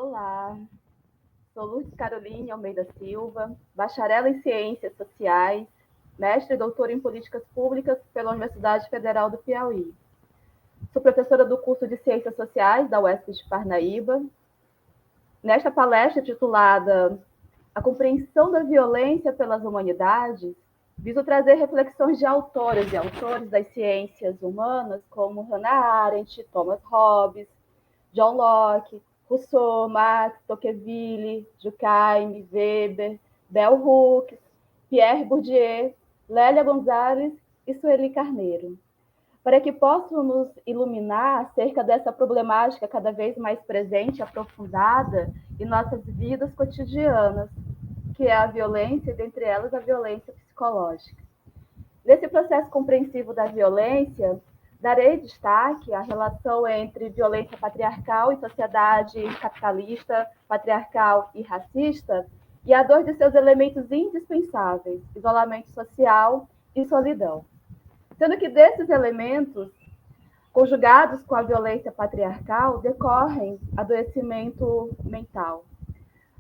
Olá, sou Lourdes Caroline Almeida Silva, bacharel em Ciências Sociais, mestre e doutora em Políticas Públicas pela Universidade Federal do Piauí. Sou professora do curso de Ciências Sociais da UESP de Parnaíba. Nesta palestra titulada A Compreensão da Violência pelas Humanidades, viso trazer reflexões de autoras e autores das ciências humanas como Hannah Arendt, Thomas Hobbes, John Locke, Rousseau, Marx, Tocqueville, Durkheim, Weber, Bell Hooks, Pierre Bourdieu, Lélia Gonzalez e Sueli Carneiro, para que possam nos iluminar acerca dessa problemática cada vez mais presente e aprofundada em nossas vidas cotidianas, que é a violência, e dentre elas a violência psicológica. Nesse processo compreensivo da violência, darei destaque à relação entre violência patriarcal e sociedade capitalista, patriarcal e racista, e a dor de seus elementos indispensáveis, isolamento social e solidão. Sendo que desses elementos, conjugados com a violência patriarcal, decorrem adoecimento mental.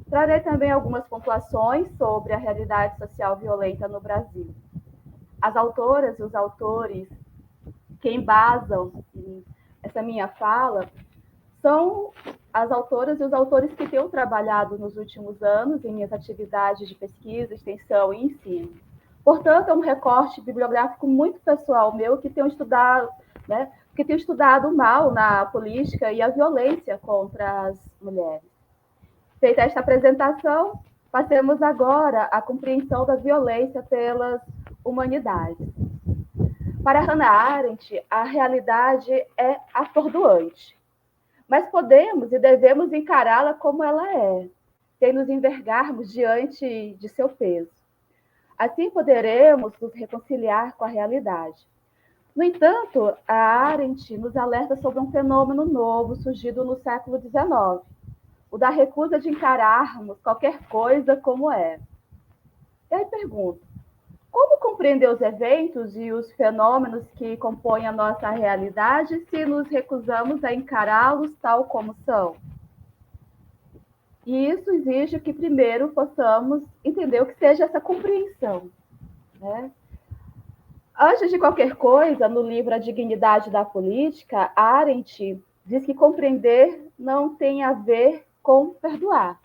Trarei também algumas pontuações sobre a realidade social violenta no Brasil. As autoras e os autores que embasam essa minha fala são as autoras e os autores que tenho trabalhado nos últimos anos em minhas atividades de pesquisa, extensão e ensino. Portanto, é um recorte bibliográfico muito pessoal meu que tenho estudado, o mal na política e a violência contra as mulheres. Feita esta apresentação, passemos agora à compreensão da violência pelas humanidades. Para Hannah Arendt, a realidade é atordoante, mas podemos e devemos encará-la como ela é, sem nos envergarmos diante de seu peso. Assim poderemos nos reconciliar com a realidade. No entanto, a Arendt nos alerta sobre um fenômeno novo surgido no século XIX, o da recusa de encararmos qualquer coisa como é. E aí pergunto, como compreender os eventos e os fenômenos que compõem a nossa realidade se nos recusamos a encará-los tal como são? E isso exige que primeiro possamos entender o que seja essa compreensão, né? Antes de qualquer coisa, no livro A Dignidade da Política, Arendt diz que compreender não tem a ver com perdoar.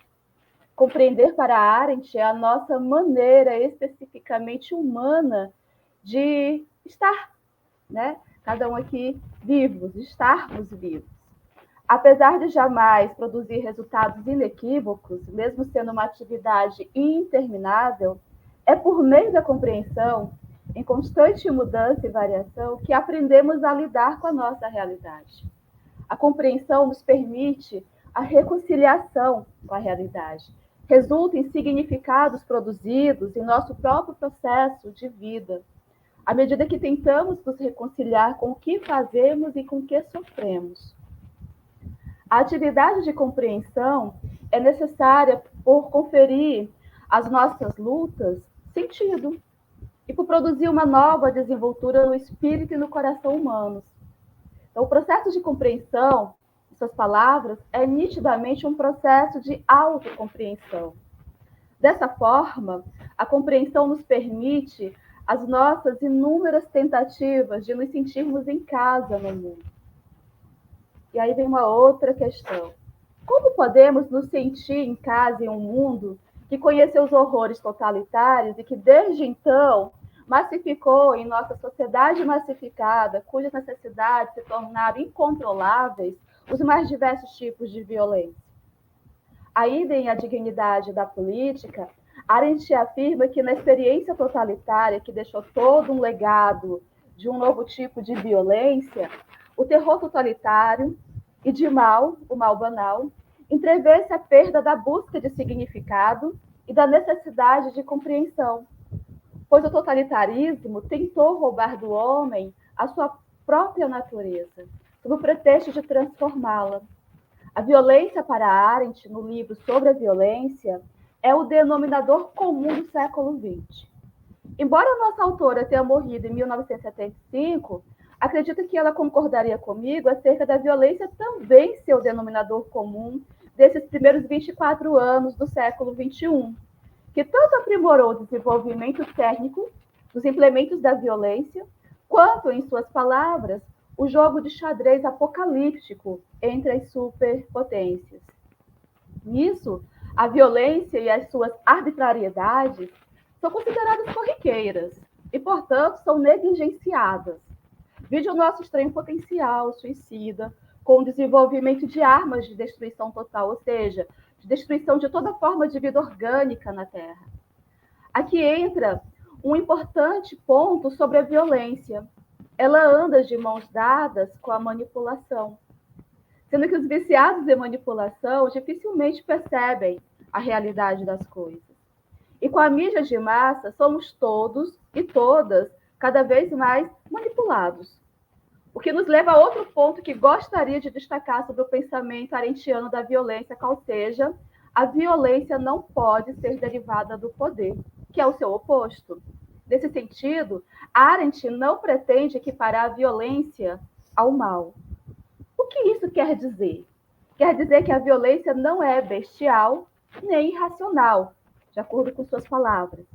Compreender para Arendt é a nossa maneira especificamente humana de estar, né? Cada um aqui vivos, estarmos vivos. Apesar de jamais produzir resultados inequívocos, mesmo sendo uma atividade interminável, é por meio da compreensão, em constante mudança e variação, que aprendemos a lidar com a nossa realidade. A compreensão nos permite a reconciliação com a realidade, resulta em significados produzidos em nosso próprio processo de vida, à medida que tentamos nos reconciliar com o que fazemos e com o que sofremos. A atividade de compreensão é necessária por conferir às nossas lutas sentido e por produzir uma nova desenvoltura no espírito e no coração humanos. Então, o processo de compreensão, em suas palavras, é nitidamente um processo de autocompreensão. Dessa forma, a compreensão nos permite as nossas inúmeras tentativas de nos sentirmos em casa no mundo. E aí vem uma outra questão. Como podemos nos sentir em casa em um mundo que conheceu os horrores totalitários e que, desde então, massificou em nossa sociedade massificada, cujas necessidades se tornaram incontroláveis, os mais diversos tipos de violência? Ainda em A Dignidade da Política, Arendt afirma que na experiência totalitária que deixou todo um legado de um novo tipo de violência, o terror totalitário e de mal, o mal banal, entrevê-se a perda da busca de significado e da necessidade de compreensão, pois o totalitarismo tentou roubar do homem a sua própria natureza, sob o pretexto de transformá-la. A violência para Arendt, no livro sobre a violência, é o denominador comum do século XX. Embora a nossa autora tenha morrido em 1975, acredito que ela concordaria comigo acerca da violência também ser o denominador comum desses primeiros 24 anos do século XXI, que tanto aprimorou o desenvolvimento técnico dos implementos da violência, quanto, em suas palavras, o jogo de xadrez apocalíptico entre as superpotências. Nisso, a violência e as suas arbitrariedades são consideradas corriqueiras e, portanto, são negligenciadas. Vide o nosso extremo potencial suicida, com o desenvolvimento de armas de destruição total, ou seja, de destruição de toda forma de vida orgânica na Terra. Aqui entra um importante ponto sobre a violência. Ela anda de mãos dadas com a manipulação, sendo que os viciados em manipulação dificilmente percebem a realidade das coisas. E com a mídia de massa, somos todos e todas cada vez mais manipulados. O que nos leva a outro ponto que gostaria de destacar sobre o pensamento arendtiano da violência, qual seja, a violência não pode ser derivada do poder, que é o seu oposto. Nesse sentido, Arendt não pretende equiparar a violência ao mal. O que isso quer dizer? Quer dizer que a violência não é bestial nem irracional, de acordo com suas palavras.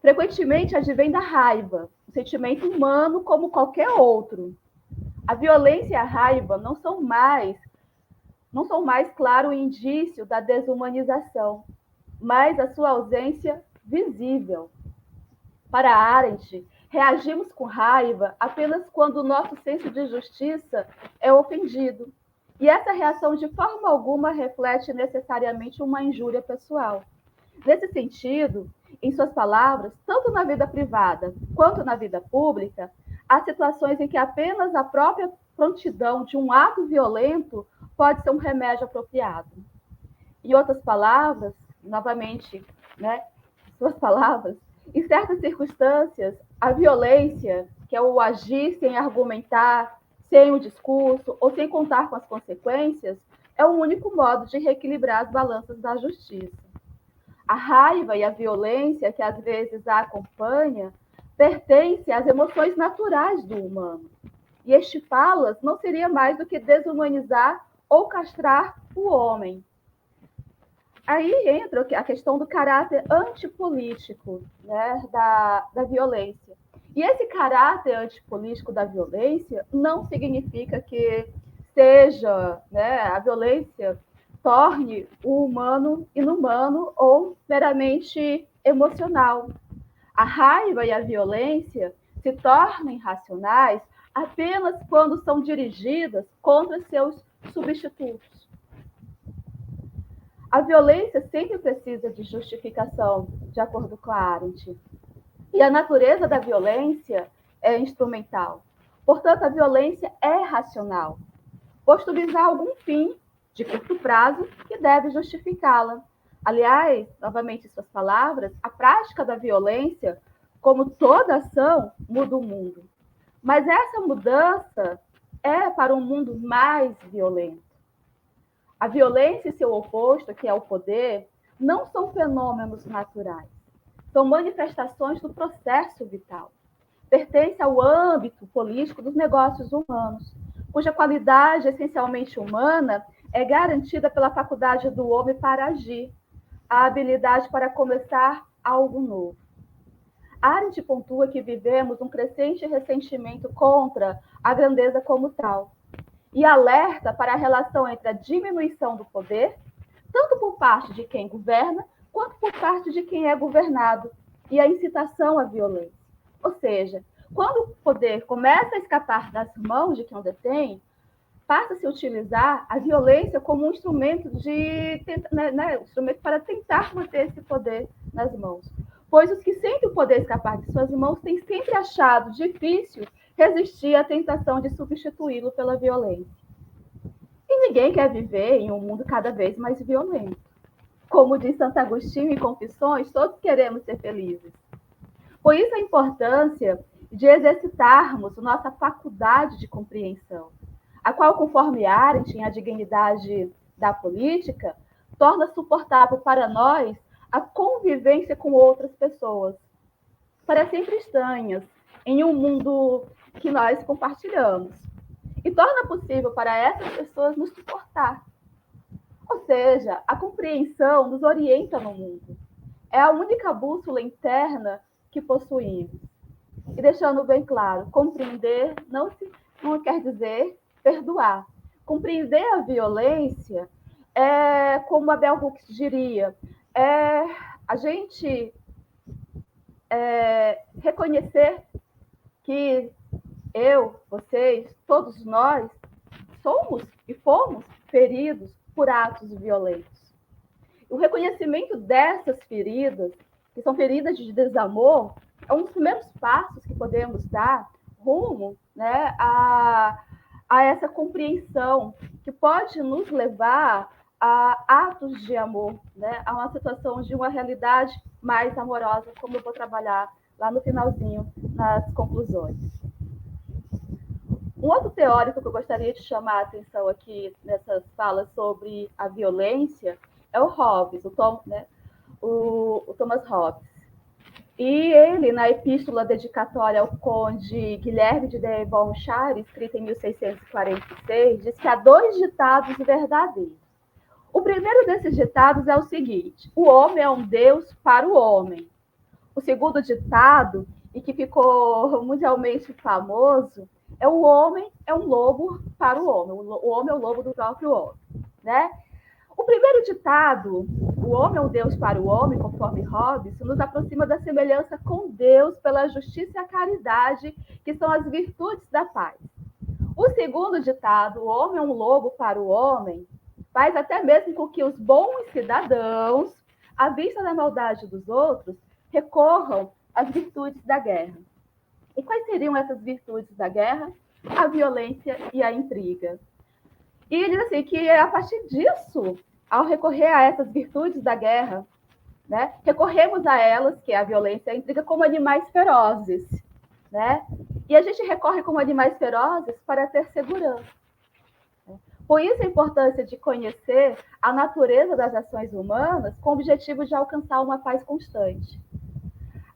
Frequentemente advém da raiva, um sentimento humano como qualquer outro. A violência e a raiva não são mais, claro, indício da desumanização, mas a sua ausência visível. Para Arendt, reagimos com raiva apenas quando o nosso senso de justiça é ofendido. E essa reação, de forma alguma, reflete necessariamente uma injúria pessoal. Nesse sentido, em suas palavras, tanto na vida privada quanto na vida pública, há situações em que apenas a própria prontidão de um ato violento pode ser um remédio apropriado. Em outras palavras, novamente, suas palavras, em certas circunstâncias, a violência, que é o agir sem argumentar, sem o discurso ou sem contar com as consequências, é o único modo de reequilibrar as balanças da justiça. A raiva e a violência que às vezes a acompanha pertencem às emoções naturais do humano. E estipá-las não seria mais do que desumanizar ou castrar o homem. Aí entra a questão do caráter antipolítico, da violência. E esse caráter antipolítico da violência não significa que seja, a violência torne o humano inumano ou meramente emocional. A raiva e a violência se tornam irracionais apenas quando são dirigidas contra seus substitutos. A violência sempre precisa de justificação, de acordo com a Arendt. E a natureza da violência é instrumental. Portanto, a violência é racional, posto visar algum fim de curto prazo que deve justificá-la. Aliás, novamente em suas palavras, a prática da violência, como toda ação, muda o mundo. Mas essa mudança é para um mundo mais violento. A violência e seu oposto, que é o poder, não são fenômenos naturais. São manifestações do processo vital. Pertence ao âmbito político dos negócios humanos, cuja qualidade essencialmente humana é garantida pela faculdade do homem para agir, a habilidade para começar algo novo. Arendt pontua que vivemos um crescente ressentimento contra a grandeza como tal, e alerta para a relação entre a diminuição do poder, tanto por parte de quem governa, quanto por parte de quem é governado, e a incitação à violência. Ou seja, quando o poder começa a escapar das mãos de quem o detém, passa-se a utilizar a violência como um instrumento instrumento para tentar manter esse poder nas mãos. Pois os que sentem o poder escapar de suas mãos têm sempre achado difícil resistir à tentação de substituí-lo pela violência. E ninguém quer viver em um mundo cada vez mais violento. Como diz Santo Agostinho em Confissões, todos queremos ser felizes. Por isso a importância de exercitarmos nossa faculdade de compreensão, a qual, conforme Arendt, em A Dignidade da Política, torna suportável para nós a convivência com outras pessoas, para sempre estranhas, em um mundo que nós compartilhamos. E torna possível para essas pessoas nos suportar. Ou seja, a compreensão nos orienta no mundo. É a única bússola interna que possuímos. E deixando bem claro, compreender não quer dizer perdoar. Compreender a violência é, como Abel Hooks diria, é a gente reconhecer que eu, vocês, todos nós, somos e fomos feridos por atos violentos. O reconhecimento dessas feridas, que são feridas de desamor, é um dos primeiros passos que podemos dar rumo, né, a essa compreensão que pode nos levar a atos de amor, né, a uma situação de uma realidade mais amorosa, como eu vou trabalhar lá no finalzinho, nas conclusões. Um outro teórico que eu gostaria de chamar a atenção aqui nessas falas sobre a violência é o Hobbes, o Thomas Hobbes. E ele, na epístola dedicatória ao conde Guilherme de Devonshire, escrita em 1646, diz que há 2 ditados verdadeiros. O primeiro desses ditados é o seguinte: o homem é um Deus para o homem. O segundo ditado, e que ficou mundialmente famoso, é o homem é um lobo para o homem. O homem é o lobo do próprio homem, né? O primeiro ditado, o homem é um Deus para o homem, conforme Hobbes, nos aproxima da semelhança com Deus pela justiça e a caridade, que são as virtudes da paz. O segundo ditado, o homem é um lobo para o homem, faz até mesmo com que os bons cidadãos, à vista da maldade dos outros, recorram às virtudes da guerra. E quais seriam essas virtudes da guerra? A violência e a intriga. E ele diz assim, que a partir disso, ao recorrer a essas virtudes da guerra, né, recorremos a elas, que é a violência e a intriga, como animais ferozes. Né? E a gente recorre como animais ferozes para ter segurança. Por isso a importância de conhecer a natureza das ações humanas com o objetivo de alcançar uma paz constante.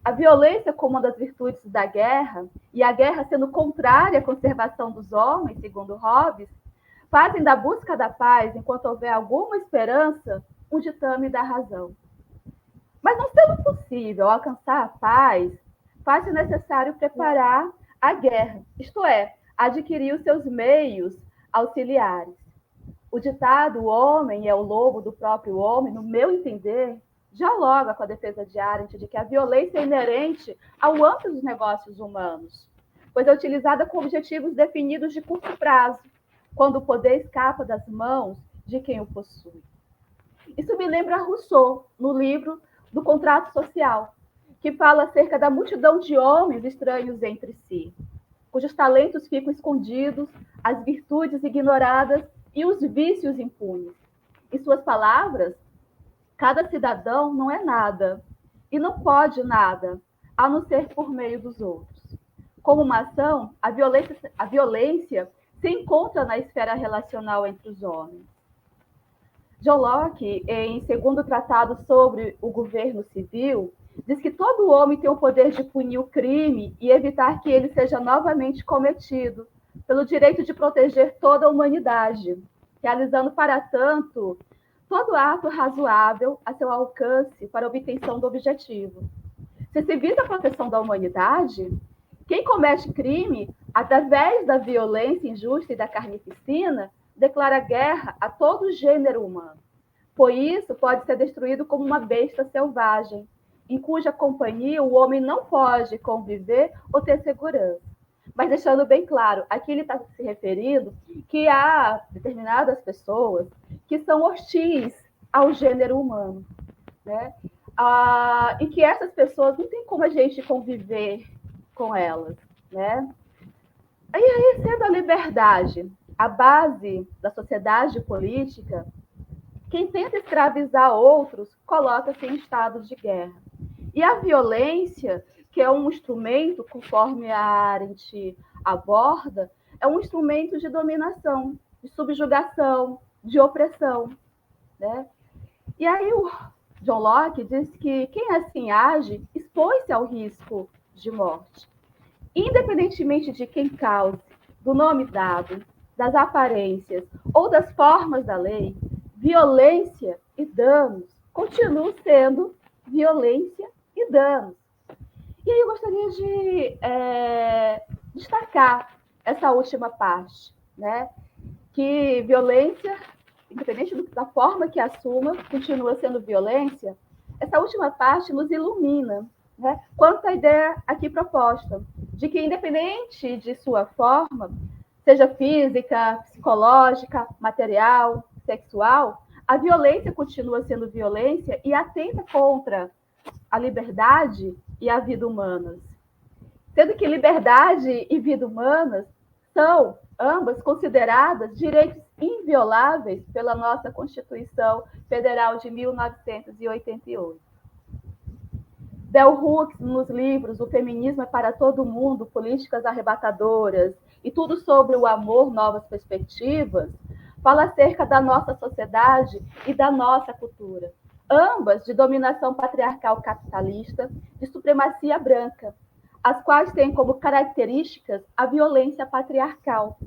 A violência como uma das virtudes da guerra, e a guerra sendo contrária à conservação dos homens, segundo Hobbes, fazem da busca da paz, enquanto houver alguma esperança, um ditame da razão. Mas não sendo possível alcançar a paz, faz-se necessário preparar a guerra, isto é, adquirir os seus meios auxiliares. O ditado, o homem é o lobo do próprio homem, no meu entender, dialoga com a defesa de Arendt de que a violência é inerente ao âmbito dos negócios humanos, pois é utilizada com objetivos definidos de curto prazo, quando o poder escapa das mãos de quem o possui. Isso me lembra Rousseau, no livro do Contrato Social, que fala acerca da multidão de homens estranhos entre si, cujos talentos ficam escondidos, as virtudes ignoradas e os vícios impunes. Em suas palavras, cada cidadão não é nada e não pode nada, a não ser por meio dos outros. Como uma ação, a violência se encontra na esfera relacional entre os homens. John Locke, em segundo tratado sobre o governo civil, diz que todo homem tem o poder de punir o crime e evitar que ele seja novamente cometido, pelo direito de proteger toda a humanidade, realizando, para tanto, todo ato razoável a seu alcance para a obtenção do objetivo. Se visa a proteção da humanidade, quem comete crime, através da violência injusta e da carnificina, declara guerra a todo o gênero humano. Por isso, pode ser destruído como uma besta selvagem, em cuja companhia o homem não pode conviver ou ter segurança. Mas deixando bem claro, aqui ele está se referindo que há determinadas pessoas que são hostis ao gênero humano, né? E que essas pessoas não tem como a gente conviver com elas, né? E aí, sendo a liberdade a base da sociedade política, quem tenta escravizar outros coloca-se em estados de guerra. E a violência, que é um instrumento, conforme a Arendt aborda, é um instrumento de dominação, de subjugação, de opressão. Né? E aí o John Locke diz que quem assim age expõe-se ao risco de morte. Independentemente de quem cause, do nome dado, das aparências ou das formas da lei, violência e danos continuam sendo violência e danos. E aí eu gostaria de destacar essa última parte, né? Que violência, independente da forma que assuma, continua sendo violência. Essa última parte nos ilumina, né? Quanto à ideia aqui proposta, de que independente de sua forma, seja física, psicológica, material, sexual, a violência continua sendo violência e atenta contra a liberdade e a vida humanas. Sendo que liberdade e vida humanas são ambas consideradas direitos invioláveis pela nossa Constituição Federal de 1988. Bell Hooks, nos livros O Feminismo é para Todo Mundo, Políticas Arrebatadoras e Tudo sobre o Amor, Novas Perspectivas, fala acerca da nossa sociedade e da nossa cultura, ambas de dominação patriarcal capitalista, de supremacia branca, as quais têm como características a violência patriarcal,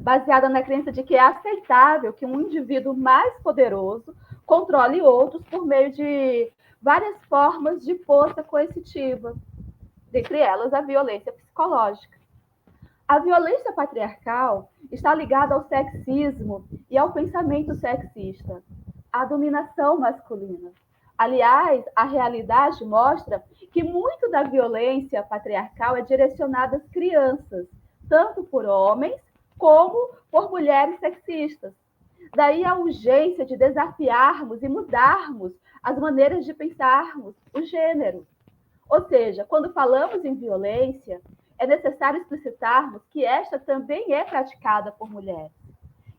baseada na crença de que é aceitável que um indivíduo mais poderoso controle outros por meio de várias formas de força coercitiva, dentre elas a violência psicológica. A violência patriarcal está ligada ao sexismo e ao pensamento sexista, à dominação masculina. Aliás, a realidade mostra que muito da violência patriarcal é direcionada às crianças, tanto por homens como por mulheres sexistas. Daí a urgência de desafiarmos e mudarmos as maneiras de pensarmos o gênero. Ou seja, quando falamos em violência, é necessário explicitarmos que esta também é praticada por mulheres,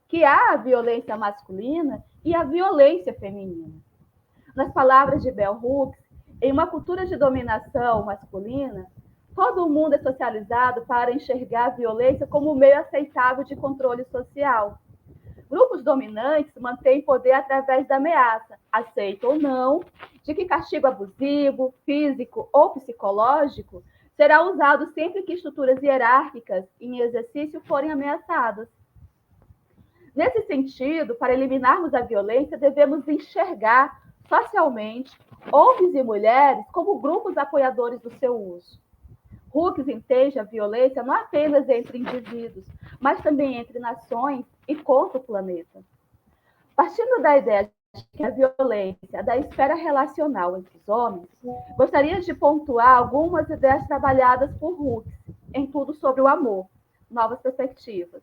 que há a violência masculina e a violência feminina. Nas palavras de Bell Hooks, em uma cultura de dominação masculina, todo mundo é socializado para enxergar a violência como um meio aceitável de controle social. Grupos dominantes mantêm poder através da ameaça, aceita ou não, de que castigo abusivo, físico ou psicológico será usado sempre que estruturas hierárquicas em exercício forem ameaçadas. Nesse sentido, para eliminarmos a violência, devemos enxergar socialmente homens e mulheres como grupos apoiadores do seu uso. Hooks entende a violência não apenas entre indivíduos, mas também entre nações e contra o planeta. Partindo da ideia de que a violência é da esfera relacional entre os homens, gostaria de pontuar algumas ideias trabalhadas por Hooks em Tudo sobre o Amor, Novas Perspectivas.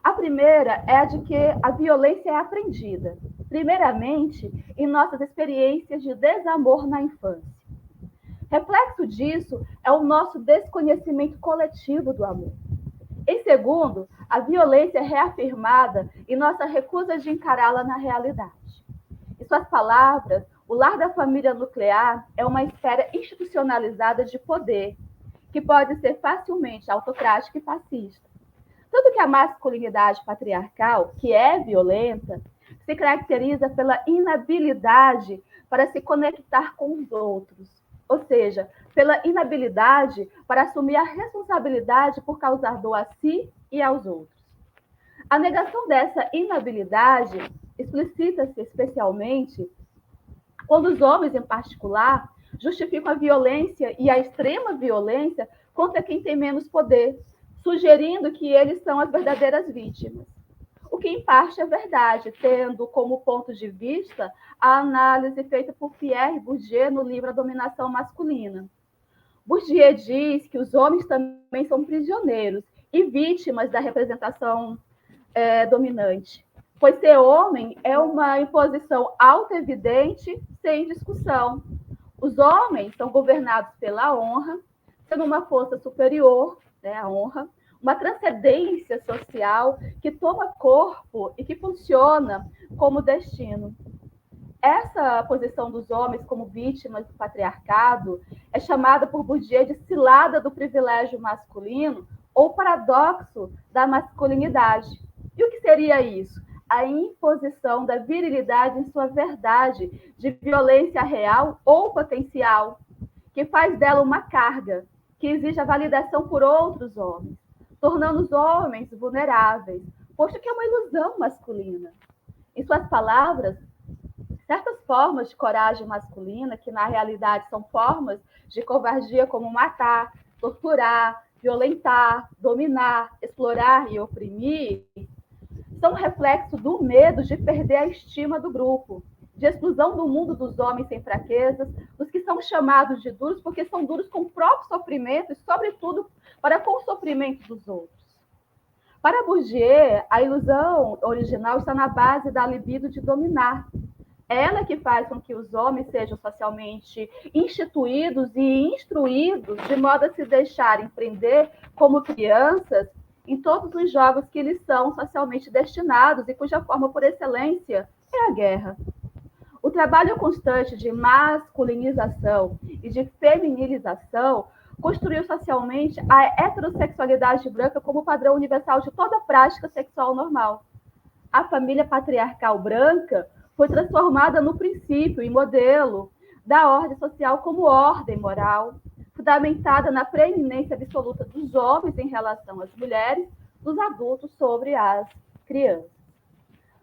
A primeira é a de que a violência é aprendida, primeiramente em nossas experiências de desamor na infância. Reflexo disso é o nosso desconhecimento coletivo do amor. Em segundo, a violência é reafirmada em nossa recusa de encará-la na realidade. Em suas palavras, o lar da família nuclear é uma esfera institucionalizada de poder, que pode ser facilmente autocrática e fascista. Tanto que a masculinidade patriarcal, que é violenta, se caracteriza pela inabilidade para se conectar com os outros, ou seja, pela inabilidade para assumir a responsabilidade por causar dor a si e aos outros. A negação dessa inabilidade explicita-se especialmente quando os homens, em particular, justificam a violência e a extrema violência contra quem tem menos poder, sugerindo que eles são as verdadeiras vítimas. O que, em parte, é verdade, tendo como ponto de vista a análise feita por Pierre Bourdieu no livro A Dominação Masculina. Bourdieu diz que os homens também são prisioneiros e vítimas da representação dominante, pois ser homem é uma imposição auto-evidente sem discussão. Os homens são governados pela honra, sendo uma força superior, né, a honra, uma transcendência social que toma corpo e que funciona como destino. Essa posição dos homens como vítimas do patriarcado é chamada por Bourdieu de cilada do privilégio masculino ou paradoxo da masculinidade. E o que seria isso? A imposição da virilidade em sua verdade de violência real ou potencial, que faz dela uma carga, que exige a validação por outros homens, tornando os homens vulneráveis, posto que é uma ilusão masculina. Em suas palavras, certas formas de coragem masculina, que na realidade são formas de covardia como matar, torturar, violentar, dominar, explorar e oprimir, são reflexo do medo de perder a estima do grupo, de exclusão do mundo dos homens sem fraquezas, dos que são chamados de duros porque são duros com o próprio sofrimento e, sobretudo, para com o sofrimento dos outros. Para Bourdieu, a ilusão original está na base da libido de dominar. Ela que faz com que os homens sejam socialmente instituídos e instruídos de modo a se deixarem prender como crianças em todos os jogos que lhes são socialmente destinados e cuja forma por excelência é a guerra. O trabalho constante de masculinização e de feminilização construiu socialmente a heterossexualidade branca como padrão universal de toda prática sexual normal. A família patriarcal branca foi transformada no princípio e modelo da ordem social como ordem moral, fundamentada na preeminência absoluta dos homens em relação às mulheres, dos adultos sobre as crianças.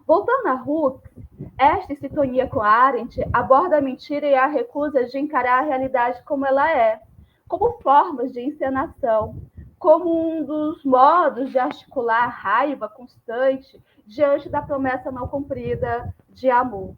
Voltando a Hooks, esta, em sintonia com Arendt, aborda a mentira e a recusa de encarar a realidade como ela é, como formas de encenação, como um dos modos de articular raiva constante diante da promessa não cumprida de amor.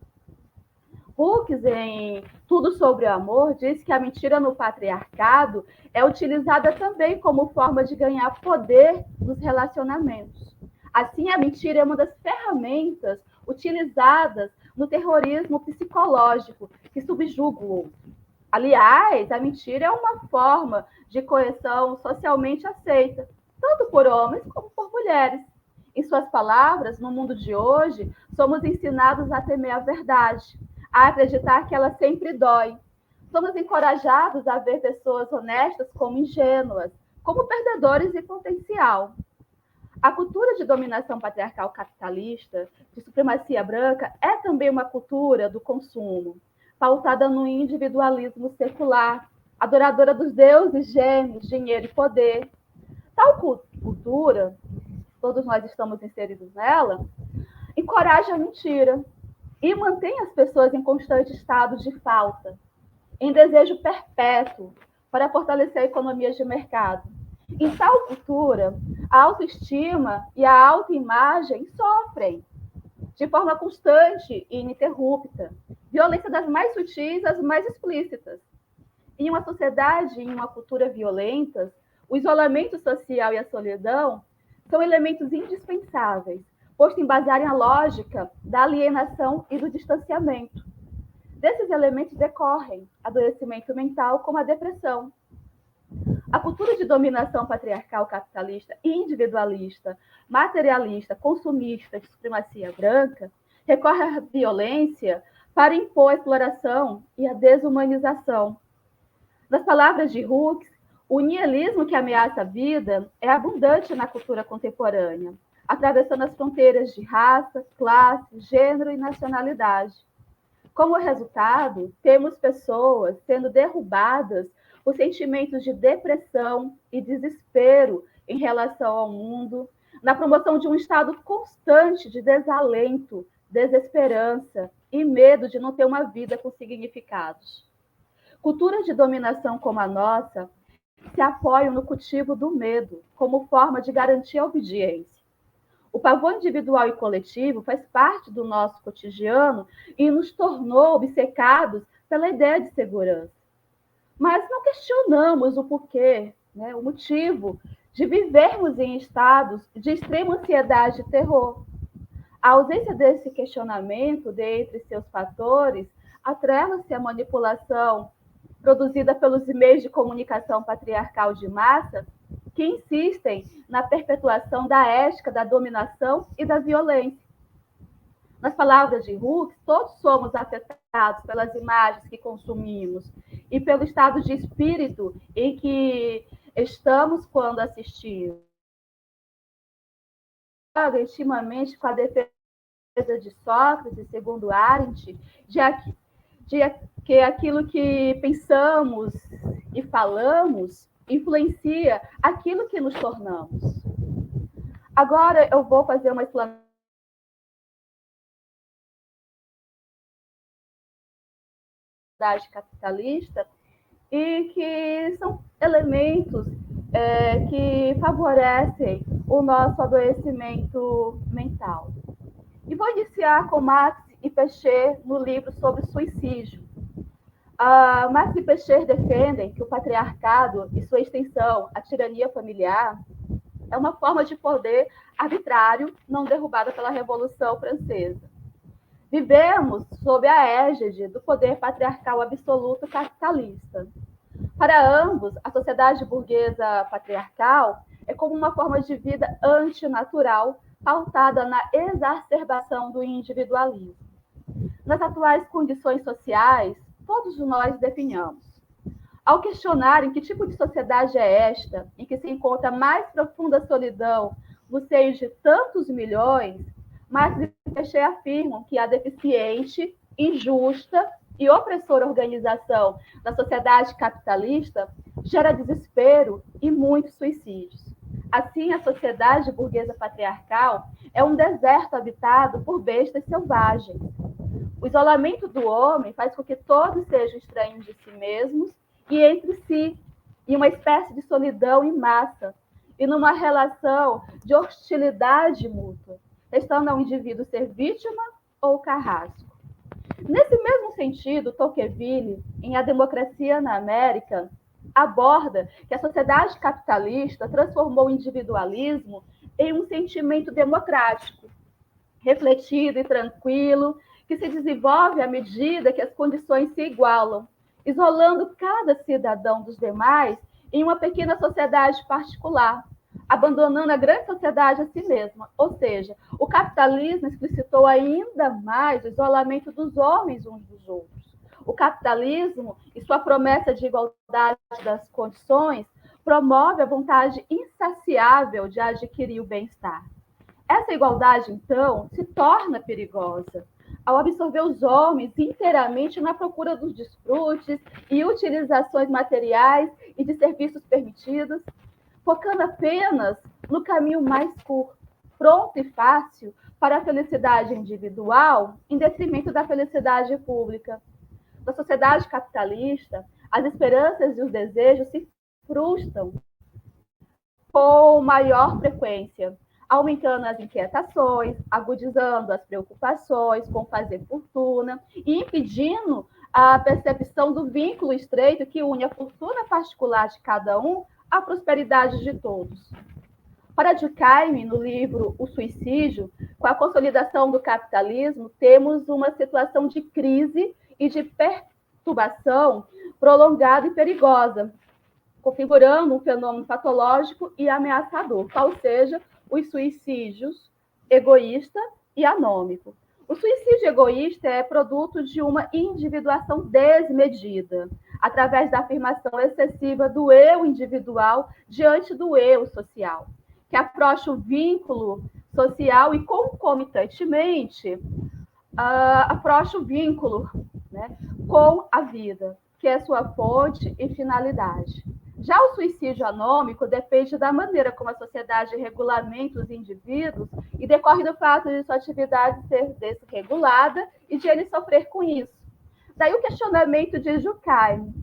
Hooks, em Tudo sobre o Amor, diz que a mentira no patriarcado é utilizada também como forma de ganhar poder nos relacionamentos. Assim, a mentira é uma das ferramentas utilizadas no terrorismo psicológico, que subjuga o outro. Aliás, a mentira é uma forma de coerção socialmente aceita, tanto por homens como por mulheres. Em suas palavras, no mundo de hoje, somos ensinados a temer a verdade, a acreditar que ela sempre dói. Somos encorajados a ver pessoas honestas como ingênuas, como perdedores em potencial. A cultura de dominação patriarcal capitalista, de supremacia branca, é também uma cultura do consumo, pautada no individualismo secular, adoradora dos deuses gêmeos, dinheiro e poder. Tal cultura, todos nós estamos inseridos nela, encoraja a mentira e mantém as pessoas em constante estado de falta, em desejo perpétuo para fortalecer economias de mercado. Em tal cultura, a autoestima e a autoimagem sofrem de forma constante e ininterrupta, violência das mais sutis às mais explícitas. Em uma sociedade, em uma cultura violentas, o isolamento social e a solidão são elementos indispensáveis, posto em basearem a lógica da alienação e do distanciamento. Desses elementos decorrem adoecimento mental como a depressão. A cultura de dominação patriarcal capitalista, individualista, materialista, consumista, de supremacia branca, recorre à violência para impor a exploração e a desumanização. Nas palavras de Hooks, o niilismo que ameaça a vida é abundante na cultura contemporânea, atravessando as fronteiras de raça, classe, gênero e nacionalidade. Como resultado, temos pessoas sendo derrubadas por sentimentos de depressão e desespero em relação ao mundo, na promoção de um estado constante de desalento, desesperança e medo de não ter uma vida com significados. Culturas de dominação como a nossa se apoiam no cultivo do medo como forma de garantir a obediência. O pavor individual e coletivo faz parte do nosso cotidiano e nos tornou obcecados pela ideia de segurança. Mas não questionamos o porquê, né, o motivo de vivermos em estados de extrema ansiedade e terror. A ausência desse questionamento, dentre seus fatores, atrela-se à manipulação produzida pelos meios de comunicação patriarcal de massa, que insistem na perpetuação da ética da dominação e da violência. Nas palavras de Hooks, todos somos afetados pelas imagens que consumimos e pelo estado de espírito em que estamos quando assistimos. Intimamente com a defesa de Sócrates, segundo Arendt, de que aquilo que pensamos e falamos influencia aquilo que nos tornamos. Agora eu vou fazer uma explanação sociedade capitalista e que são elementos que favorecem o nosso adoecimento mental. E vou iniciar com Marx e Pécher no livro sobre suicídio. Marx e Pécher defendem que o patriarcado e sua extensão, a tirania familiar, é uma forma de poder arbitrário não derrubada pela Revolução Francesa. Vivemos sob a égide do poder patriarcal absoluto capitalista. Para ambos, a sociedade burguesa patriarcal é como uma forma de vida antinatural, pautada na exacerbação do individualismo. Nas atuais condições sociais, todos nós definhamos. Ao questionarem que tipo de sociedade é esta, em que se encontra a mais profunda solidão no seio de tantos milhões, Marx e Pécher afirmam que a deficiente, injusta e opressora organização da sociedade capitalista gera desespero e muitos suicídios. Assim, a sociedade burguesa patriarcal é um deserto habitado por bestas selvagens. O isolamento do homem faz com que todos sejam estranhos de si mesmos e entre si, em uma espécie de solidão em massa, e numa relação de hostilidade mútua, restando ao indivíduo ser vítima ou carrasco. Nesse mesmo sentido, Tocqueville, em A Democracia na América, aborda que a sociedade capitalista transformou o individualismo em um sentimento democrático, refletido e tranquilo, que se desenvolve à medida que as condições se igualam, isolando cada cidadão dos demais em uma pequena sociedade particular, abandonando a grande sociedade a si mesma. Ou seja, o capitalismo explicitou ainda mais o isolamento dos homens uns dos outros. O capitalismo e sua promessa de igualdade das condições promove a vontade insaciável de adquirir o bem-estar. Essa igualdade, então, se torna perigosa ao absorver os homens inteiramente na procura dos desfrutes e utilizações materiais e de serviços permitidos, focando apenas no caminho mais curto, pronto e fácil para a felicidade individual, em detrimento da felicidade pública. Na sociedade capitalista, as esperanças e os desejos se frustram com maior frequência, aumentando as inquietações, agudizando as preocupações com fazer fortuna e impedindo a percepção do vínculo estreito que une a fortuna particular de cada um à prosperidade de todos. Para Durkheim, no livro O Suicídio, com a consolidação do capitalismo, temos uma situação de crise e de perturbação prolongada e perigosa, configurando um fenômeno patológico e ameaçador, qual seja os suicídios egoísta e anômico. O suicídio egoísta é produto de uma individuação desmedida, através da afirmação excessiva do eu individual diante do eu social, que afrouxa o vínculo social e, concomitantemente, afrouxa o vínculo, né, com a vida, que é sua fonte e finalidade. Já o suicídio anômico depende da maneira como a sociedade regulamenta os indivíduos e decorre do fato de sua atividade ser desregulada e de ele sofrer com isso. Daí o questionamento de Durkheim: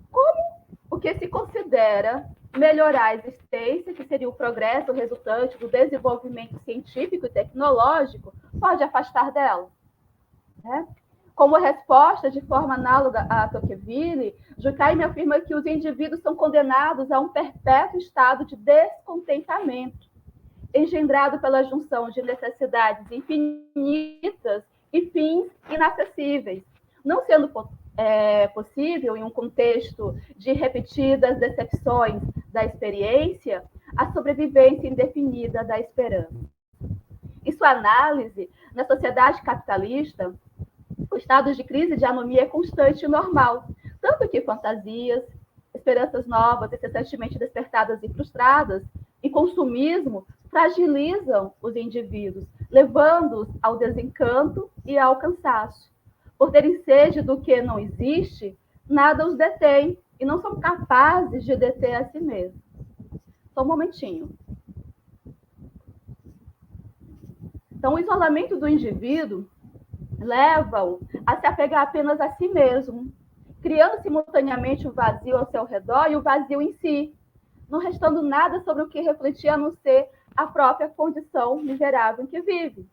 como o que se considera melhorar a existência, que seria o progresso resultante do desenvolvimento científico e tecnológico, pode afastar dela? Né? Como resposta, de forma análoga a Tocqueville, Durkheim afirma que os indivíduos são condenados a um perpétuo estado de descontentamento, engendrado pela junção de necessidades infinitas e fins inacessíveis, não sendo possível, em um contexto de repetidas decepções da experiência, a sobrevivência indefinida da esperança. Em sua análise, na sociedade capitalista, o estado de crise e de anomia é constante e normal, tanto que fantasias, esperanças novas, incessantemente despertadas e frustradas, e consumismo fragilizam os indivíduos, levando-os ao desencanto e ao cansaço. Por terem sede do que não existe, nada os detém e não são capazes de deter a si mesmos. Só um momentinho. Então, o isolamento do indivíduo leva-o a se apegar apenas a si mesmo criando simultaneamente o vazio ao seu redor e o vazio em si, não restando nada sobre o que refletir a não ser a própria condição miserável em que vive.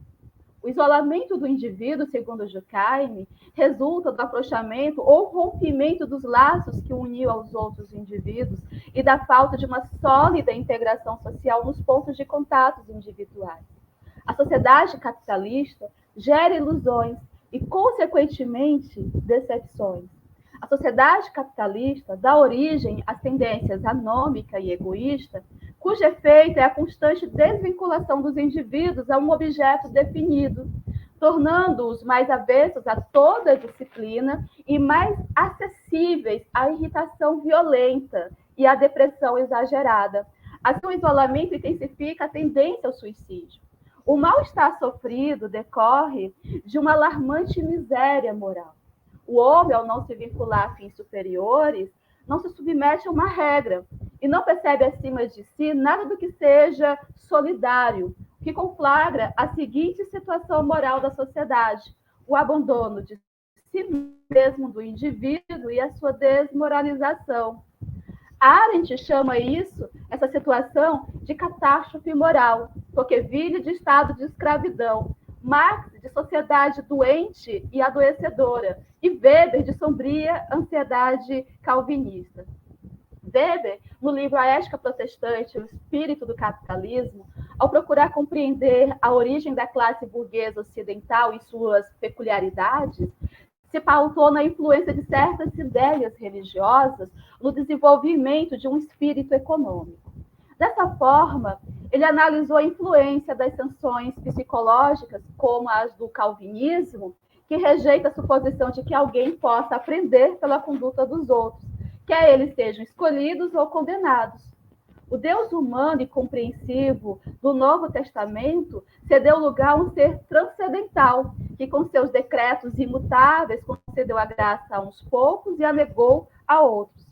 O isolamento do indivíduo, segundo Durkheim, resulta do afrouxamento ou rompimento dos laços que o uniu aos outros indivíduos e da falta de uma sólida integração social nos pontos de contatos individuais. A sociedade capitalista gera ilusões e, consequentemente, decepções. A sociedade capitalista dá origem às tendências anômica e egoísta, cujo efeito é a constante desvinculação dos indivíduos a um objeto definido, tornando-os mais avessos a toda disciplina e mais acessíveis à irritação violenta e à depressão exagerada. Assim, o isolamento intensifica a tendência ao suicídio. O mal-estar sofrido decorre de uma alarmante miséria moral. O homem, ao não se vincular a fins superiores, não se submete a uma regra e não percebe acima de si nada do que seja solidário, que conflagra a seguinte situação moral da sociedade: o abandono de si mesmo do indivíduo e a sua desmoralização. Arendt chama isso, essa situação, de catástrofe moral, Tocqueville de estado de escravidão, Marx de sociedade doente e adoecedora, e Weber de sombria ansiedade calvinista. Weber, no livro A Ética Protestante, o Espírito do Capitalismo, ao procurar compreender a origem da classe burguesa ocidental e suas peculiaridades, se pautou na influência de certas ideias religiosas no desenvolvimento de um espírito econômico. Dessa forma, ele analisou a influência das sanções psicológicas, como as do calvinismo, que rejeita a suposição de que alguém possa aprender pela conduta dos outros, quer eles sejam escolhidos ou condenados. O Deus humano e compreensivo do Novo Testamento cedeu lugar a um ser transcendental, que com seus decretos imutáveis concedeu a graça a uns poucos e a negou a outros.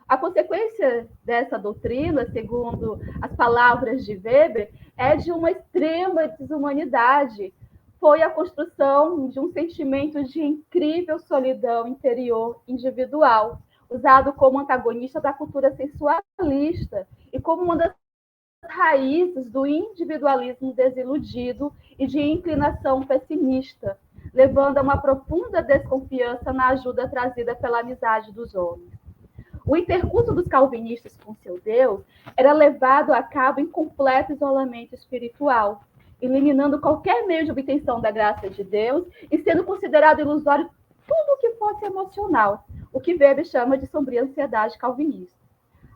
A consequência dessa doutrina, segundo as palavras de Weber, é de uma extrema desumanidade. Foi a construção de um sentimento de incrível solidão interior individual, usado como antagonista da cultura sensualista e como uma das raízes do individualismo desiludido e de inclinação pessimista, levando a uma profunda desconfiança na ajuda trazida pela amizade dos homens. O intercurso dos calvinistas com seu Deus era levado a cabo em completo isolamento espiritual, eliminando qualquer meio de obtenção da graça de Deus e sendo considerado ilusório tudo o que fosse emocional, o que Weber chama de sombria ansiedade calvinista.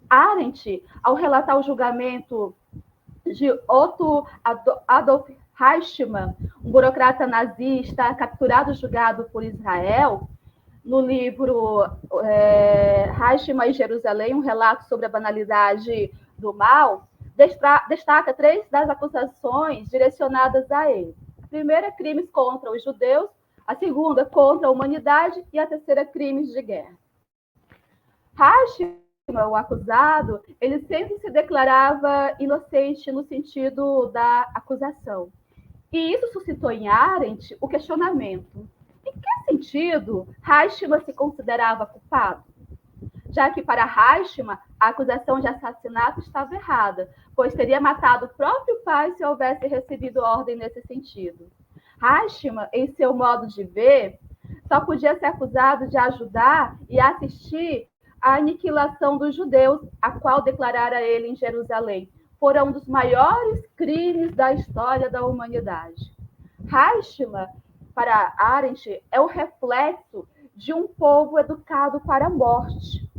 Arendt, ao relatar o julgamento de Otto Adolf Eichmann, um burocrata nazista capturado e julgado por Israel, no livro Eichmann e Jerusalém, um relato sobre a banalidade do mal, destaca 3 das acusações direcionadas a ele. A primeira, crimes contra os judeus; a segunda, contra a humanidade; e a terceira, crimes de guerra. Eichmann, o acusado, ele sempre se declarava inocente no sentido da acusação. E isso suscitou em Arendt o questionamento: em que sentido Eichmann se considerava culpado? Já que para Eichmann a acusação de assassinato estava errada, pois teria matado o próprio pai se houvesse recebido ordem nesse sentido. Eichmann, em seu modo de ver, só podia ser acusado de ajudar e assistir à aniquilação dos judeus, a qual declarara ele em Jerusalém, por um dos maiores crimes da história da humanidade. Eichmann, para Arendt, é o reflexo de um povo educado para a morte,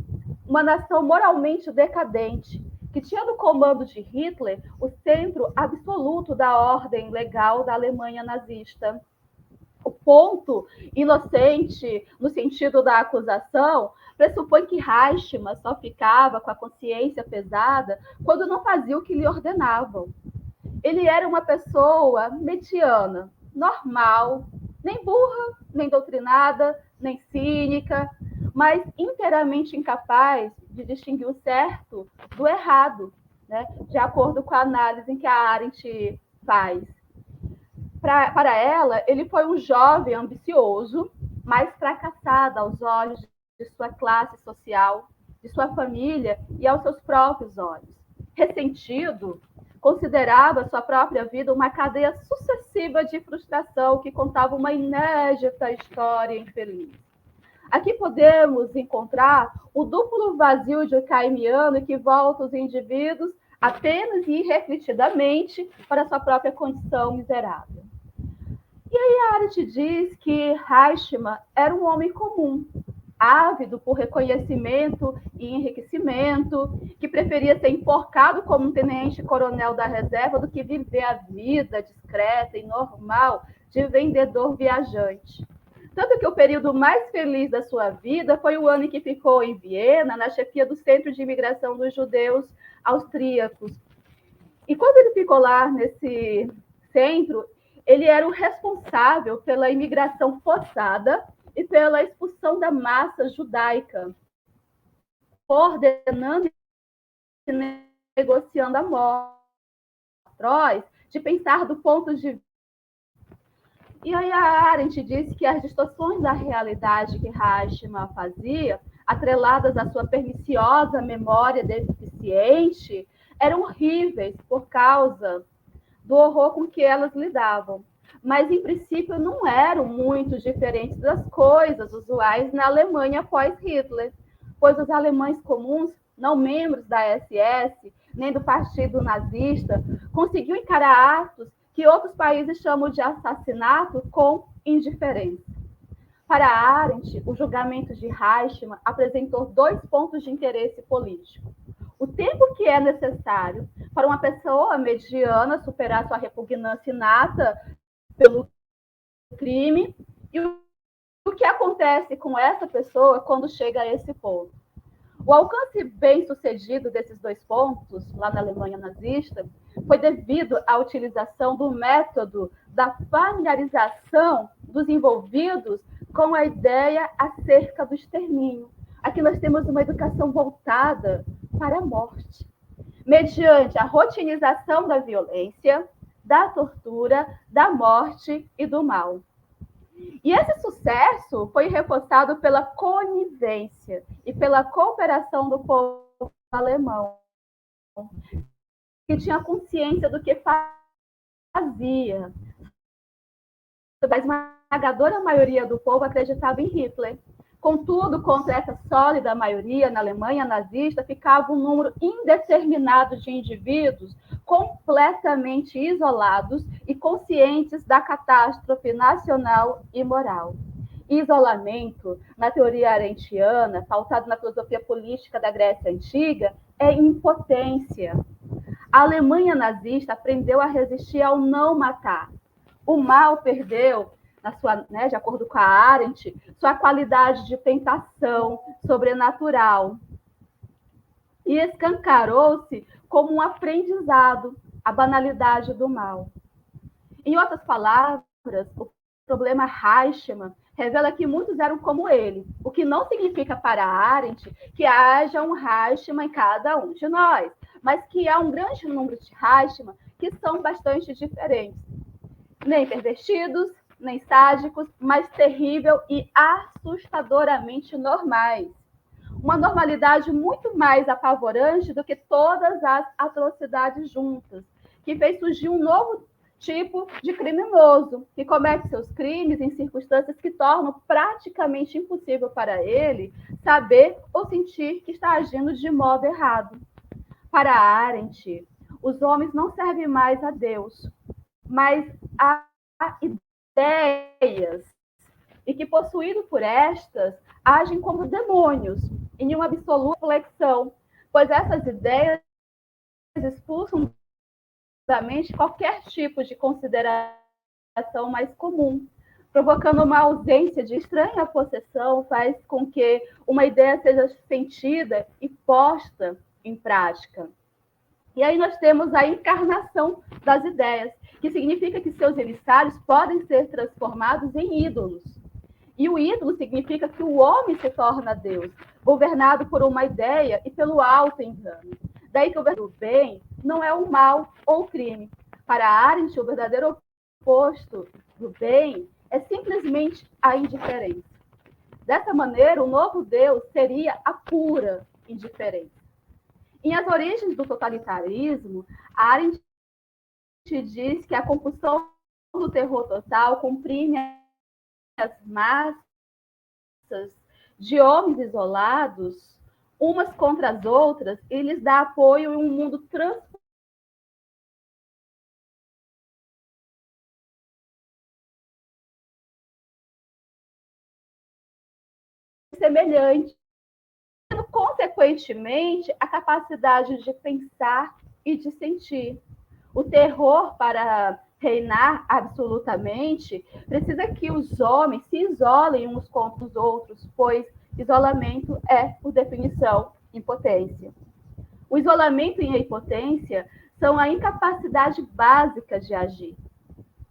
uma nação moralmente decadente, que tinha no comando de Hitler o centro absoluto da ordem legal da Alemanha nazista. O ponto inocente, no sentido da acusação, pressupõe que Eichmann só ficava com a consciência pesada quando não fazia o que lhe ordenavam. Ele era uma pessoa mediana, normal, nem burra, nem doutrinada, nem cínica, mas inteiramente incapaz de distinguir o certo do errado, né? De acordo com a análise que a Arendt faz. Para ela, ele foi um jovem ambicioso, mas fracassado aos olhos de sua classe social, de sua família e aos seus próprios olhos. Ressentido, considerava sua própria vida uma cadeia sucessiva de frustração que contava uma inédita história infeliz. Aqui podemos encontrar o duplo vazio durkheimiano que volta os indivíduos apenas e irrefletidamente para sua própria condição miserável. E aí Arendt diz que Eichmann era um homem comum, ávido por reconhecimento e enriquecimento, que preferia ser enforcado como um tenente-coronel da reserva do que viver a vida discreta e normal de vendedor viajante. Tanto que o período mais feliz da sua vida foi o ano em que ficou em Viena, na chefia do Centro de Imigração dos Judeus Austríacos. E quando ele ficou lá nesse centro, ele era o responsável pela imigração forçada e pela expulsão da massa judaica, coordenando e negociando a morte, de pensar do ponto de vista. E aí a Arendt disse que as distorções da realidade que Eichmann fazia, atreladas à sua perniciosa memória deficiente, eram horríveis por causa do horror com que elas lidavam. Mas, em princípio, não eram muito diferentes das coisas usuais na Alemanha pós-Hitler, pois os alemães comuns, não membros da SS, nem do Partido Nazista, conseguiam encarar atos que outros países chamam de assassinato com indiferença. Para Arendt, o julgamento de Eichmann apresentou 2 pontos de interesse político. O tempo que é necessário para uma pessoa mediana superar sua repugnância inata pelo crime e o que acontece com essa pessoa quando chega a esse ponto. O alcance bem-sucedido desses 2 pontos, lá na Alemanha nazista, foi devido à utilização do método da familiarização dos envolvidos com a ideia acerca do extermínio. Aqui nós temos uma educação voltada para a morte, mediante a rotinização da violência, da tortura, da morte e do mal. E esse sucesso foi reforçado pela conivência e pela cooperação do povo alemão, que tinha consciência do que fazia. A esmagadora maioria do povo acreditava em Hitler. Contudo, contra essa sólida maioria na Alemanha nazista, ficava um número indeterminado de indivíduos completamente isolados e conscientes da catástrofe nacional e moral. Isolamento, na teoria arendtiana, pautado na filosofia política da Grécia Antiga, é impotência. A Alemanha nazista aprendeu a resistir ao não matar. O mal perdeu, de acordo com a Arendt, sua qualidade de tentação sobrenatural e escancarou-se como um aprendizado, a banalidade do mal. Em outras palavras, o problema Eichmann revela que muitos eram como ele, o que não significa para Arendt que haja um Eichmann em cada um de nós, mas que há um grande número de Eichmann que são bastante diferentes. Nem pervertidos, nem sádicos, mas terrível e assustadoramente normais. Uma normalidade muito mais apavorante do que todas as atrocidades juntas, que fez surgir um novo tipo de criminoso, que comete seus crimes em circunstâncias que tornam praticamente impossível para ele saber ou sentir que está agindo de modo errado. Para Arendt, os homens não servem mais a Deus, mas a ideias, e que, possuídos por estas, agem como demônios, em uma absoluta flexão, pois essas ideias expulsam da mente qualquer tipo de consideração mais comum, provocando uma ausência de estranha possessão, faz com que uma ideia seja sentida e posta em prática. E aí nós temos a encarnação das ideias, que significa que seus emissários podem ser transformados em ídolos. E o ídolo significa que o homem se torna Deus, governado por uma ideia e pelo auto-engano. Daí que o verdadeiro bem não é o mal ou o crime. Para Arendt, o verdadeiro oposto do bem é simplesmente a indiferença. Dessa maneira, o novo Deus seria a pura indiferença. Em As Origens do Totalitarismo, Arendt diz que a compulsão do terror total comprime as massas de homens isolados, umas contra as outras, e lhes dá apoio em um mundo semelhante, consequentemente, a capacidade de pensar e de sentir. O terror, para reinar absolutamente, precisa que os homens se isolem uns contra os outros, pois isolamento é, por definição, impotência. O isolamento e a impotência são a incapacidade básica de agir.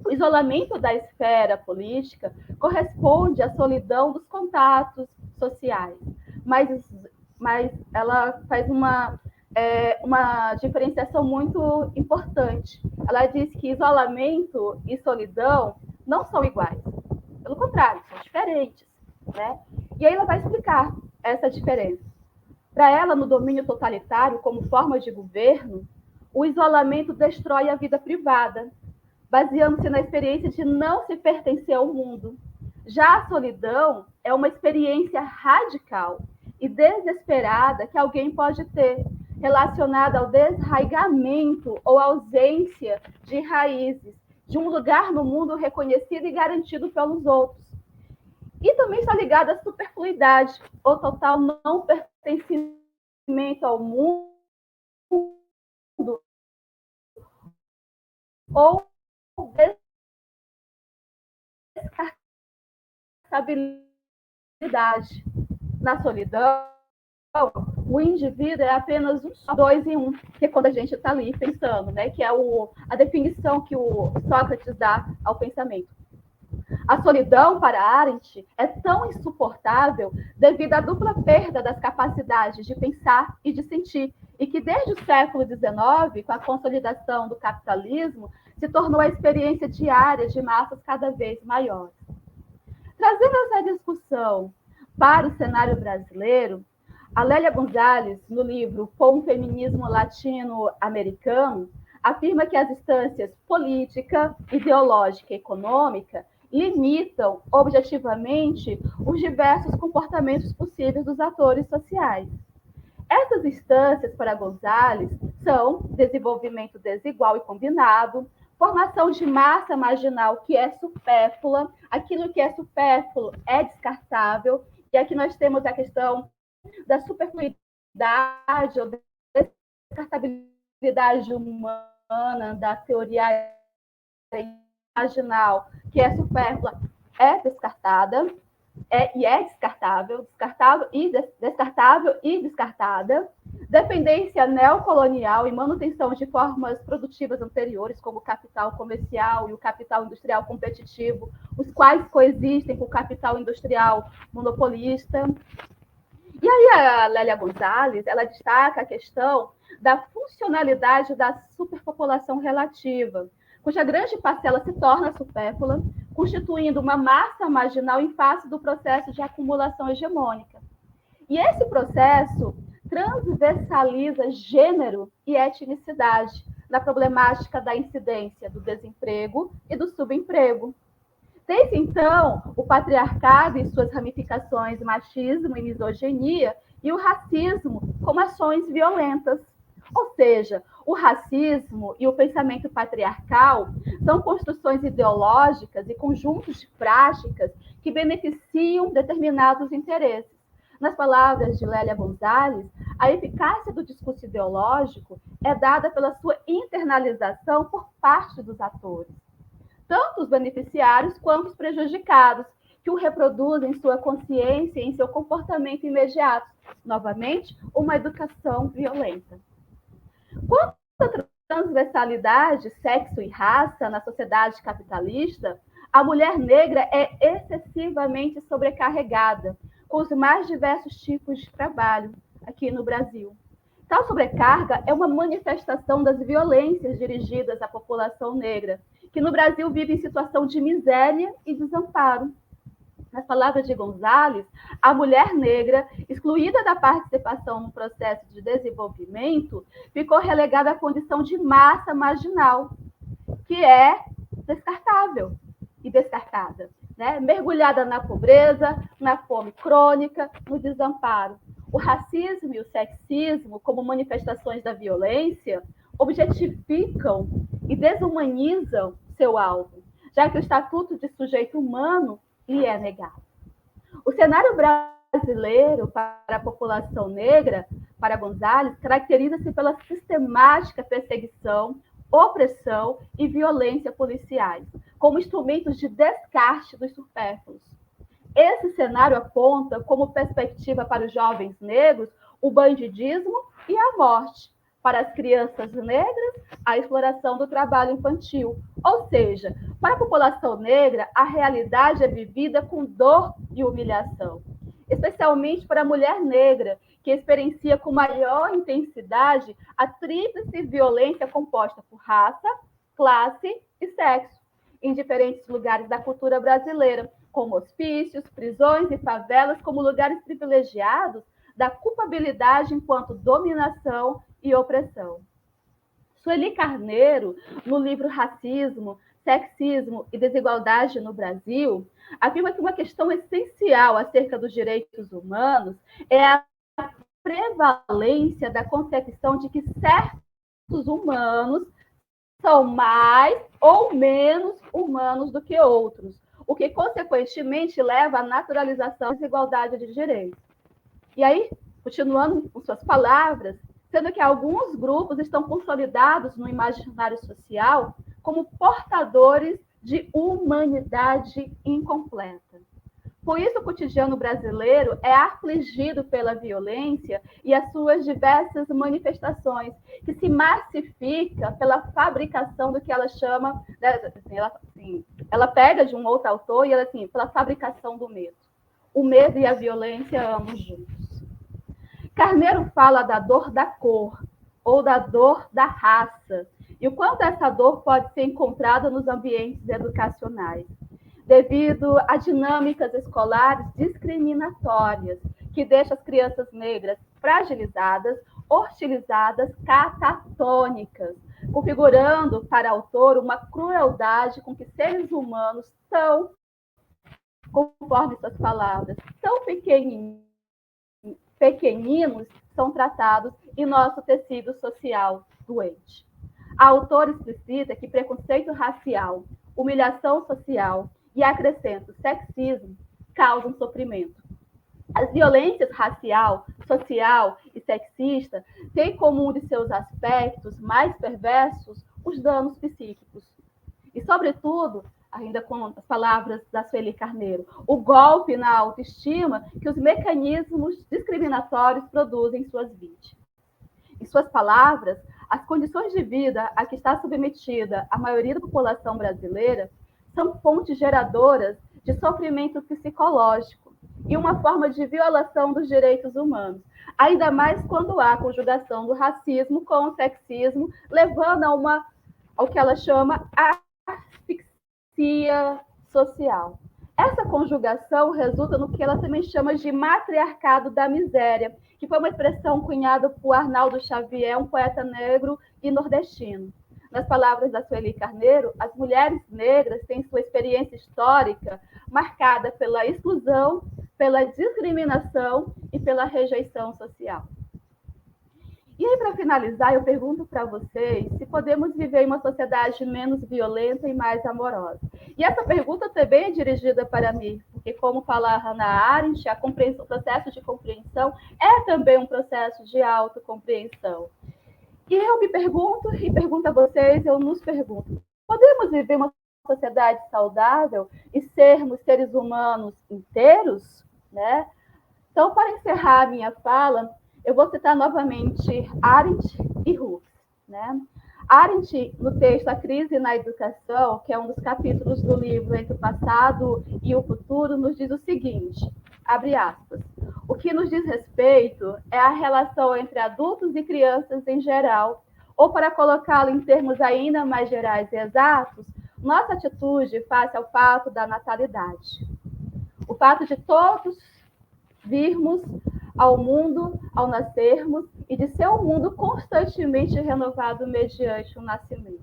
O isolamento da esfera política corresponde à solidão dos contatos sociais, mas ela faz uma diferenciação muito importante. Ela diz que isolamento e solidão não são iguais. Pelo contrário, são diferentes. Né? E aí ela vai explicar essa diferença. Para ela, no domínio totalitário, como forma de governo, o isolamento destrói a vida privada, baseando-se na experiência de não se pertencer ao mundo. Já a solidão é uma experiência radical e desesperada que alguém pode ter, relacionada ao desraigamento ou ausência de raízes, de um lugar no mundo reconhecido e garantido pelos outros. E também está ligada à superfluidade, ou total não pertencimento ao mundo, ou descartabilidade. Na solidão, o indivíduo é apenas um só, dois em um, que é quando a gente está ali pensando, né? Que é a definição que o Sócrates dá ao pensamento. A solidão, para Arendt, é tão insuportável devido à dupla perda das capacidades de pensar e de sentir, e que desde o século XIX, com a consolidação do capitalismo, se tornou a experiência diária de massas cada vez maiores. Trazendo essa discussão para o cenário brasileiro, a Lélia Gonzalez, no livro Com o Feminismo Latino-Americano, afirma que as instâncias política, ideológica e econômica limitam objetivamente os diversos comportamentos possíveis dos atores sociais. Essas instâncias, para Gonzalez, são desenvolvimento desigual e combinado, formação de massa marginal que é supérflua, aquilo que é supérfluo é descartável, e aqui nós temos a questão da superfluidade ou descartabilidade humana, da teoria marginal, que é supérflua, é descartada, é descartável e descartada, dependência neocolonial e manutenção de formas produtivas anteriores, como o capital comercial e o capital industrial competitivo, os quais coexistem com o capital industrial monopolista. E aí a Lélia Gonzalez, ela destaca a questão da funcionalidade da superpopulação relativa, cuja grande parcela se torna supérflua, constituindo uma massa marginal em face do processo de acumulação hegemônica. E esse processo transversaliza gênero e etnicidade na problemática da incidência do desemprego e do subemprego. Tem-se, então, o patriarcado e suas ramificações, machismo e misoginia, e o racismo como ações violentas. Ou seja, o racismo e o pensamento patriarcal são construções ideológicas e conjuntos de práticas que beneficiam determinados interesses. Nas palavras de Lélia Gonzalez, a eficácia do discurso ideológico é dada pela sua internalização por parte dos atores, tanto os beneficiários quanto os prejudicados, que o reproduzem em sua consciência e em seu comportamento imediato. Novamente, uma educação violenta. Quanto à transversalidade, sexo e raça na sociedade capitalista, a mulher negra é excessivamente sobrecarregada com os mais diversos tipos de trabalho aqui no Brasil. Tal sobrecarga é uma manifestação das violências dirigidas à população negra, que no Brasil vive em situação de miséria e desamparo. Nas palavras de Gonzalez, a mulher negra, excluída da participação no processo de desenvolvimento, ficou relegada à condição de massa marginal, que é descartável e descartada, né? Mergulhada na pobreza, na fome crônica, no desamparo. O racismo e o sexismo, como manifestações da violência, objetificam e desumanizam seu alvo, já que o estatuto de sujeito humano lhe é negado. O cenário brasileiro para a população negra, para Gonzalez, caracteriza-se pela sistemática perseguição, opressão e violência policiais, como instrumentos de descarte dos supérfluos. Esse cenário aponta como perspectiva para os jovens negros o bandidismo e a morte. Para as crianças negras, a exploração do trabalho infantil. Ou seja, para a população negra, a realidade é vivida com dor e humilhação. Especialmente para a mulher negra, que experiencia com maior intensidade a tríplice violência composta por raça, classe e sexo, em diferentes lugares da cultura brasileira, como hospícios, prisões e favelas como lugares privilegiados da culpabilidade enquanto dominação e opressão. Sueli Carneiro, no livro Racismo, Sexismo e Desigualdade no Brasil, afirma que uma questão essencial acerca dos direitos humanos é a prevalência da concepção de que certos humanos são mais ou menos humanos do que outros, o que, consequentemente, leva à naturalização da desigualdade de direitos. E aí, continuando com suas palavras, sendo que alguns grupos estão consolidados no imaginário social como portadores de humanidade incompleta. Por isso, o cotidiano brasileiro é afligido pela violência e as suas diversas manifestações, que se massifica pela fabricação do que ela chama, ela pega de um outro autor e ela assim, pela fabricação do medo. O medo e a violência ambos juntos. Carneiro fala da dor da cor ou da dor da raça e o quanto essa dor pode ser encontrada nos ambientes educacionais, devido a dinâmicas escolares discriminatórias que deixam as crianças negras fragilizadas, hostilizadas, catatônicas, configurando para o autor uma crueldade com que seres humanos tão, conforme suas palavras, tão pequeninos são tratados em nosso tecido social doente. A autora explicita que preconceito racial, humilhação social e, acrescento, sexismo causam sofrimento. As violências racial, social e sexista têm como um de seus aspectos mais perversos os danos psíquicos. E, sobretudo, ainda com as palavras da Sueli Carneiro, o golpe na autoestima que os mecanismos discriminatórios produzem em suas vítimas. Em suas palavras, as condições de vida a que está submetida a maioria da população brasileira são fontes geradoras de sofrimento psicológico e uma forma de violação dos direitos humanos, ainda mais quando há conjugação do racismo com o sexismo, levando ao que ela chama asfixia social. Essa conjugação resulta no que ela também chama de matriarcado da miséria, que foi uma expressão cunhada por Arnaldo Xavier, um poeta negro e nordestino. Nas palavras da Sueli Carneiro, as mulheres negras têm sua experiência histórica marcada pela exclusão, pela discriminação e pela rejeição social. E aí, para finalizar, eu pergunto para vocês se podemos viver em uma sociedade menos violenta e mais amorosa. E essa pergunta também é dirigida para mim, porque, como fala a Hannah Arendt, o processo de compreensão é também um processo de autocompreensão. E eu me pergunto, e pergunto a vocês, eu nos pergunto, podemos viver uma sociedade saudável e sermos seres humanos inteiros? Né? Então, para encerrar a minha fala, eu vou citar novamente Arendt e Hus. Né? Arendt, no texto A Crise na Educação, que é um dos capítulos do livro Entre o Passado e o Futuro, nos diz o seguinte, abre aspas, o que nos diz respeito é a relação entre adultos e crianças em geral, ou para colocá-lo em termos ainda mais gerais e exatos, nossa atitude face ao fato da natalidade. O fato de todos virmos ao mundo ao nascermos e de ser um mundo constantemente renovado mediante o nascimento.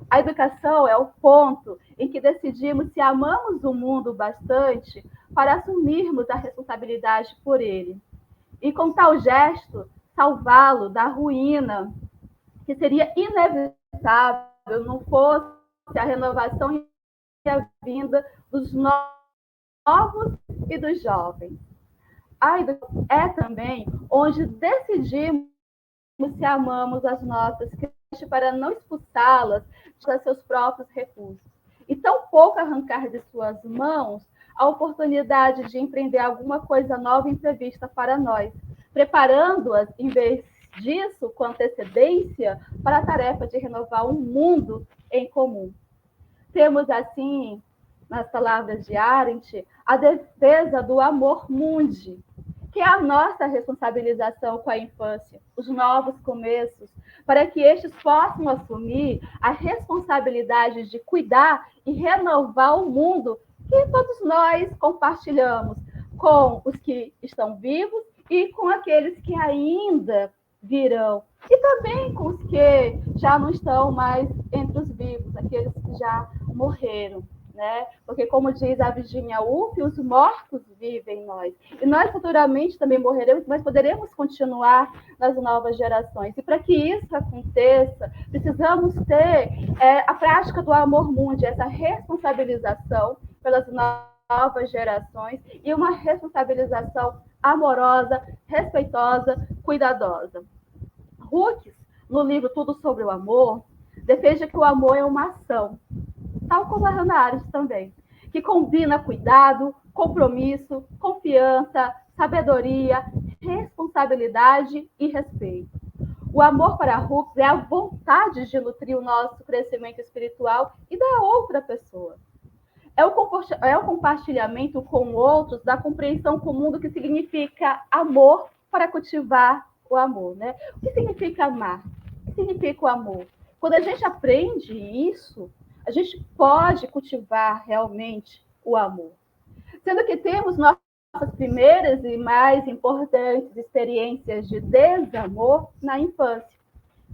A educação é o ponto em que decidimos se amamos o mundo bastante para assumirmos a responsabilidade por ele. E com tal gesto, salvá-lo da ruína, que seria inevitável não fosse a renovação e a vinda dos novos e dos jovens. A educação é também onde decidimos se amamos as nossas crianças para não expulsá-las de seus próprios recursos. E tampouco arrancar de suas mãos a oportunidade de empreender alguma coisa nova e imprevista para nós, preparando-as, em vez disso, com antecedência, para a tarefa de renovar um mundo em comum. Temos, assim, nas palavras de Arendt, a defesa do amor mundi, que é a nossa responsabilização com a infância, os novos começos, para que estes possam assumir a responsabilidade de cuidar e renovar o mundo que todos nós compartilhamos com os que estão vivos e com aqueles que ainda virão. E também com os que já não estão mais entre os vivos, aqueles que já morreram. Né? Porque, como diz a Virginia Woolf, os mortos vivem em nós. E nós futuramente também morreremos, mas poderemos continuar nas novas gerações. E para que isso aconteça, precisamos ter a prática do amor mundi, essa responsabilização pelas novas gerações e uma responsabilização amorosa, respeitosa, cuidadosa. Hooks, no livro Tudo sobre o Amor, defende que o amor é uma ação, tal como a Hannah Arendt também, que combina cuidado, compromisso, confiança, sabedoria, responsabilidade e respeito. O amor para Hooks é a vontade de nutrir o nosso crescimento espiritual e da outra pessoa. É o compartilhamento com outros da compreensão comum do que significa amor para cultivar o amor. Né? O que significa amar? O que significa o amor? Quando a gente aprende isso, a gente pode cultivar realmente o amor. Sendo que temos nossas primeiras e mais importantes experiências de desamor na infância.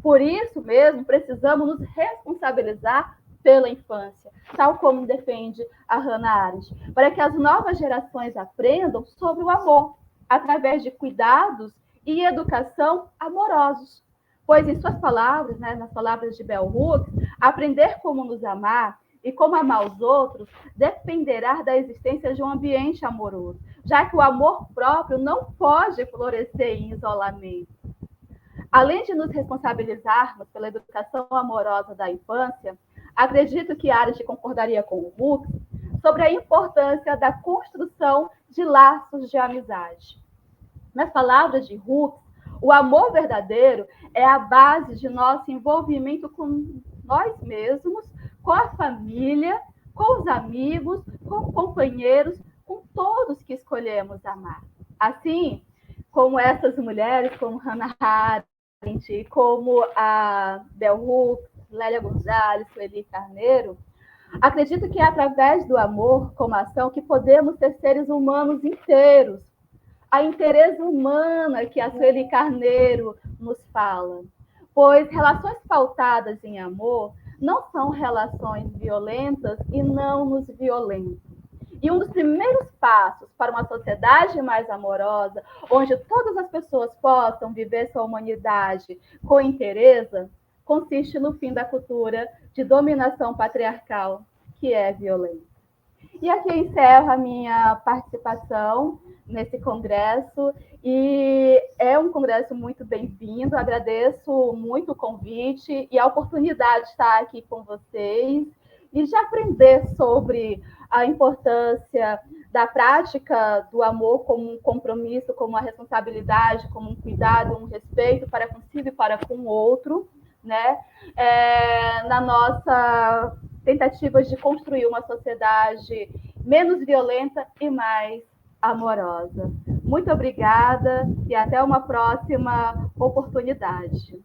Por isso mesmo, precisamos nos responsabilizar pela infância, tal como defende a Hannah Arendt, para que as novas gerações aprendam sobre o amor, através de cuidados e educação amorosos. Pois, em suas palavras, né, nas palavras de Bell Hooks, aprender como nos amar e como amar os outros dependerá da existência de um ambiente amoroso, já que o amor próprio não pode florescer em isolamento. Além de nos responsabilizarmos pela educação amorosa da infância, acredito que Arendt concordaria com o Hooks sobre a importância da construção de laços de amizade. Nas palavras de Hooks, o amor verdadeiro é a base de nosso envolvimento com nós mesmos, com a família, com os amigos, com companheiros, com todos que escolhemos amar. Assim, como essas mulheres, como Hannah Arendt, como a Bell Hooks, Lélia Gonzalez, Sueli Carneiro, acredito que é através do amor como ação que podemos ser seres humanos inteiros. A inteireza humana que a Sueli Carneiro nos fala. Pois relações pautadas em amor não são relações violentas e não nos violentam. E um dos primeiros passos para uma sociedade mais amorosa, onde todas as pessoas possam viver sua humanidade com inteireza, consiste no fim da cultura de dominação patriarcal, que é violenta. E aqui eu encerro a minha participação nesse congresso, e é um congresso muito bem-vindo, agradeço muito o convite e a oportunidade de estar aqui com vocês e de aprender sobre a importância da prática do amor como um compromisso, como uma responsabilidade, como um cuidado, um respeito para consigo e para com o outro, né? Na nossa tentativa de construir uma sociedade menos violenta e mais amorosa. Muito obrigada e até uma próxima oportunidade.